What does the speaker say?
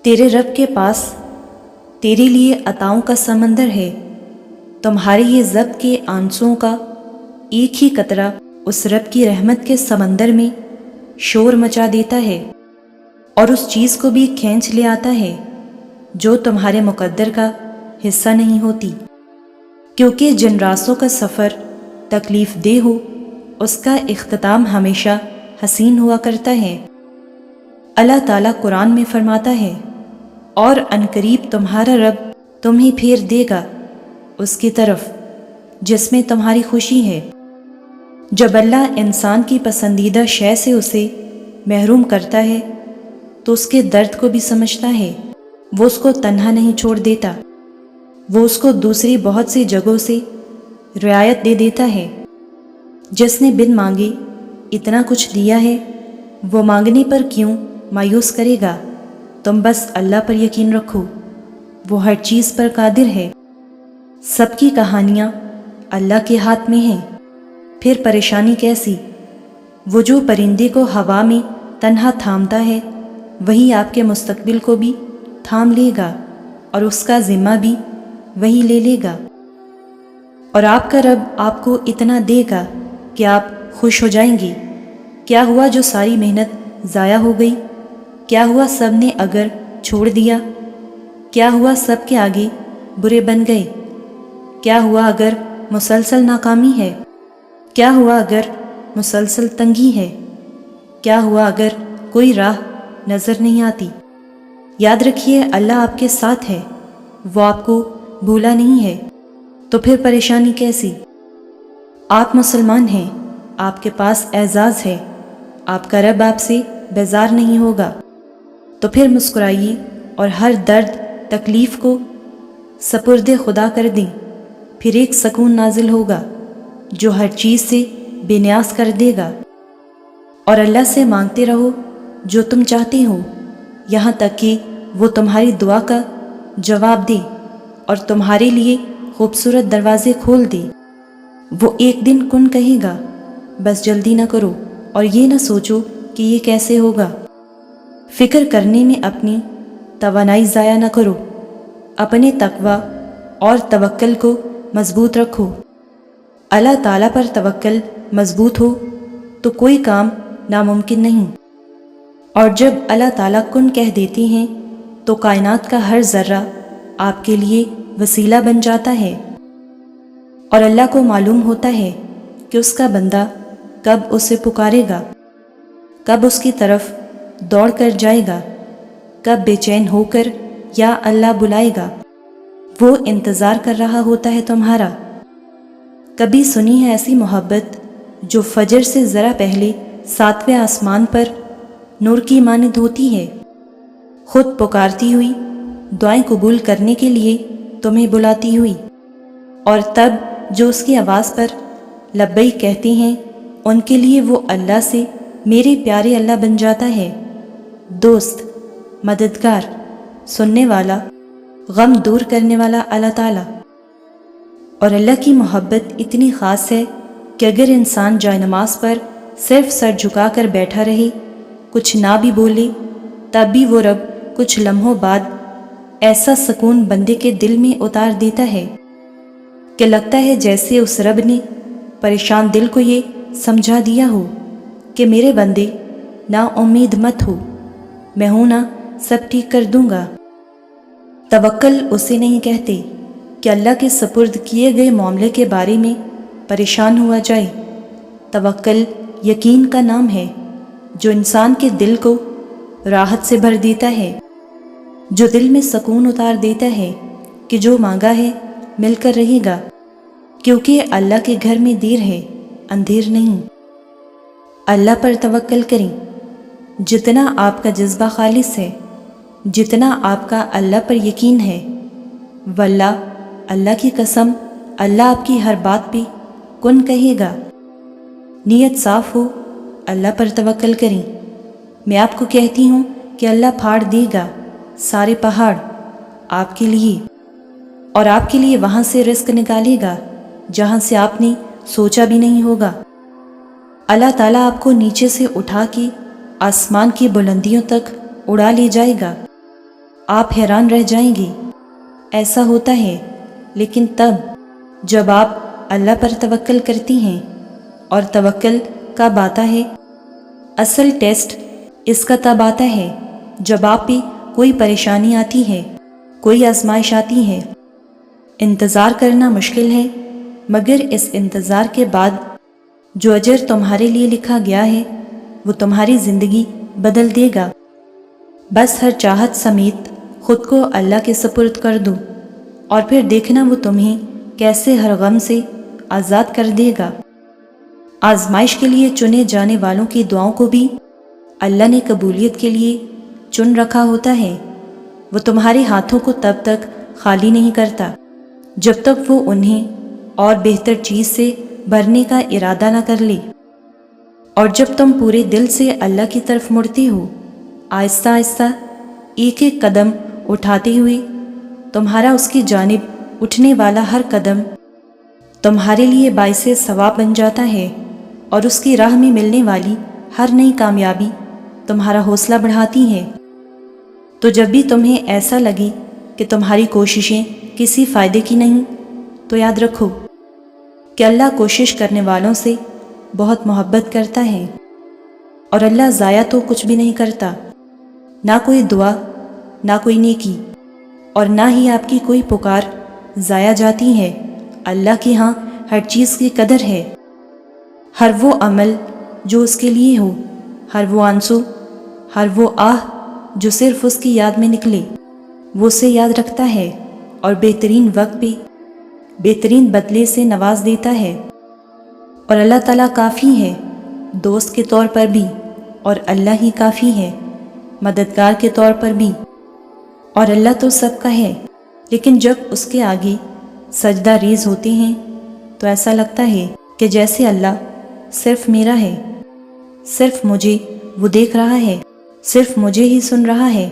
تیرے رب کے پاس تیرے لیے عطاؤں کا سمندر ہے۔ تمہارے یہ ضبط کے آنسوؤں کا ایک ہی قطرہ اس رب کی رحمت کے سمندر میں شور مچا دیتا ہے، اور اس چیز کو بھی کھینچ لے آتا ہے جو تمہارے مقدر کا حصہ نہیں ہوتی، کیونکہ جن راستوں کا سفر تکلیف دہ ہو اس کا اختتام ہمیشہ حسین ہوا کرتا ہے۔ اللہ تعالیٰ قرآن میں فرماتا ہے، اور عنقریب تمہارا رب تمہیں پھیر دے گا اس کی طرف جس میں تمہاری خوشی ہے۔ جب اللہ انسان کی پسندیدہ شے سے اسے محروم کرتا ہے تو اس کے درد کو بھی سمجھتا ہے، وہ اس کو تنہا نہیں چھوڑ دیتا، وہ اس کو دوسری بہت سی جگہوں سے رعایت دے دیتا ہے۔ جس نے بن مانگے اتنا کچھ دیا ہے، وہ مانگنے پر کیوں مایوس کرے گا؟ تم بس اللہ پر یقین رکھو، وہ ہر چیز پر قادر ہے۔ سب کی کہانیاں اللہ کے ہاتھ میں ہیں، پھر پریشانی کیسی؟ وہ جو پرندے کو ہوا میں تنہا تھامتا ہے وہی آپ کے مستقبل کو بھی تھام لے گا، اور اس کا ذمہ بھی وہی لے لے گا۔ اور آپ کا رب آپ کو اتنا دے گا کہ آپ خوش ہو جائیں گے۔ کیا ہوا جو ساری محنت ضائع ہو گئی؟ کیا ہوا سب نے اگر چھوڑ دیا؟ کیا ہوا سب کے آگے برے بن گئے؟ کیا ہوا اگر مسلسل ناکامی ہے؟ کیا ہوا اگر مسلسل تنگی ہے؟ کیا ہوا اگر کوئی راہ نظر نہیں آتی؟ یاد رکھیے اللہ آپ کے ساتھ ہے، وہ آپ کو بھولا نہیں ہے، تو پھر پریشانی کیسی؟ آپ مسلمان ہیں، آپ کے پاس اعزاز ہے، آپ کا رب آپ سے بیزار نہیں ہوگا، تو پھر مسکرائیے اور ہر درد تکلیف کو سپرد خدا کر دیں، پھر ایک سکون نازل ہوگا جو ہر چیز سے بے نیاز کر دے گا۔ اور اللہ سے مانگتے رہو جو تم چاہتے ہو، یہاں تک کہ وہ تمہاری دعا کا جواب دے اور تمہارے لیے خوبصورت دروازے کھول دے۔ وہ ایک دن کن کہے گا، بس جلدی نہ کرو اور یہ نہ سوچو کہ یہ کیسے ہوگا۔ فکر کرنے میں اپنی توانائی ضائع نہ کرو، اپنے تقوی اور توکل کو مضبوط رکھو۔ اللہ تعالیٰ پر توکل مضبوط ہو تو کوئی کام ناممکن نہیں، اور جب اللہ تعالیٰ کن کہہ دیتے ہیں تو کائنات کا ہر ذرہ آپ کے لیے وسیلہ بن جاتا ہے، اور اللہ کو معلوم ہوتا ہے کہ اس کا بندہ کب اسے پکارے گا، کب اس کی طرف دوڑ کر جائے گا، کب بے چین ہو کر یا اللہ بلائے گا۔ وہ انتظار کر رہا ہوتا ہے تمہارا۔ کبھی سنی ہے ایسی محبت جو فجر سے ذرا پہلے 7ویں آسمان پر نور کی مانند ہوتی ہے، خود پکارتی ہوئی، دعائیں قبول کرنے کے لیے تمہیں بلاتی ہوئی، اور تب جو اس کی آواز پر لبیک کہتے ہیں ان کے لیے وہ اللہ سے میرے پیارے اللہ بن جاتا ہے، دوست، مددگار، سننے والا، غم دور کرنے والا اللہ تعالیٰ۔ اور اللہ کی محبت اتنی خاص ہے کہ اگر انسان جائے نماز پر صرف سر جھکا کر بیٹھا رہے، کچھ نہ بھی بولے، تب بھی وہ رب کچھ لمحوں بعد ایسا سکون بندے کے دل میں اتار دیتا ہے کہ لگتا ہے جیسے اس رب نے پریشان دل کو یہ سمجھا دیا ہو کہ میرے بندے نا امید مت ہو، میں ہوں نا، سب ٹھیک کر دوں گا۔ توکل اسے نہیں کہتے کہ اللہ کے سپرد کیے گئے معاملے کے بارے میں پریشان ہوا جائے۔ توکل یقین کا نام ہے جو انسان کے دل کو راحت سے بھر دیتا ہے، جو دل میں سکون اتار دیتا ہے کہ جو مانگا ہے مل کر رہے گا، کیونکہ اللہ کے گھر میں دیر ہے، اندھیر نہیں۔ اللہ پر توکل کریں، جتنا آپ کا جذبہ خالص ہے، جتنا آپ کا اللہ پر یقین ہے، واللہ، اللہ کی قسم، اللہ آپ کی ہر بات پہ کن کہے گا۔ نیت صاف ہو، اللہ پر توکل کریں۔ میں آپ کو کہتی ہوں کہ اللہ پھاڑ دے گا سارے پہاڑ آپ کے لیے، اور آپ کے لیے وہاں سے رزق نکالے گا جہاں سے آپ نے سوچا بھی نہیں ہوگا۔ اللہ تعالیٰ آپ کو نیچے سے اٹھا کے آسمان کی بلندیوں تک اڑا لے جائے گا، آپ حیران رہ جائیں گے۔ ایسا ہوتا ہے، لیکن تب جب آپ اللہ پر توکل کرتی ہیں، اور توکل کب آتا ہے؟ اصل ٹیسٹ اس کا تب آتا ہے جب آپ پہ کوئی پریشانی آتی ہے، کوئی آزمائش آتی ہے۔ انتظار کرنا مشکل ہے، مگر اس انتظار کے بعد جو اجر تمہارے لیے لکھا گیا ہے وہ تمہاری زندگی بدل دے گا۔ بس ہر چاہت سمیت خود کو اللہ کے سپرد کر دو، اور پھر دیکھنا وہ تمہیں کیسے ہر غم سے آزاد کر دے گا۔ آزمائش کے لیے چنے جانے والوں کی دعاؤں کو بھی اللہ نے قبولیت کے لیے چن رکھا ہوتا ہے۔ وہ تمہارے ہاتھوں کو تب تک خالی نہیں کرتا جب تک وہ انہیں اور بہتر چیز سے بھرنے کا ارادہ نہ کر لے۔ اور جب تم پورے دل سے اللہ کی طرف مڑتے ہو، آہستہ آہستہ ایک ایک قدم اٹھاتے ہوئے، تمہارا اس کی جانب اٹھنے والا ہر قدم تمہارے لیے باعث ثواب بن جاتا ہے، اور اس کی راہ میں ملنے والی ہر نئی کامیابی تمہارا حوصلہ بڑھاتی ہے۔ تو جب بھی تمہیں ایسا لگے کہ تمہاری کوششیں کسی فائدے کی نہیں، تو یاد رکھو کہ اللہ کوشش کرنے والوں سے بہت محبت کرتا ہے، اور اللہ ضائع تو کچھ بھی نہیں کرتا، نہ کوئی دعا، نہ کوئی نیکی، اور نہ ہی آپ کی کوئی پکار ضائع جاتی ہے۔ اللہ کے ہاں ہر چیز کی قدر ہے۔ ہر وہ عمل جو اس کے لیے ہو، ہر وہ آنسو، ہر وہ آہ جو صرف اس کی یاد میں نکلے، وہ اسے یاد رکھتا ہے، اور بہترین وقت پہ بہترین بدلے سے نواز دیتا ہے۔ اور اللہ تعالیٰ کافی ہے، دوست کے طور پر بھی، اور اللہ ہی کافی ہے مددگار کے طور پر بھی۔ اور اللہ تو سب کا ہے، لیکن جب اس کے آگے سجدہ ریز ہوتے ہیں تو ایسا لگتا ہے کہ جیسے اللہ صرف میرا ہے، صرف مجھے وہ دیکھ رہا ہے، صرف مجھے ہی سن رہا ہے۔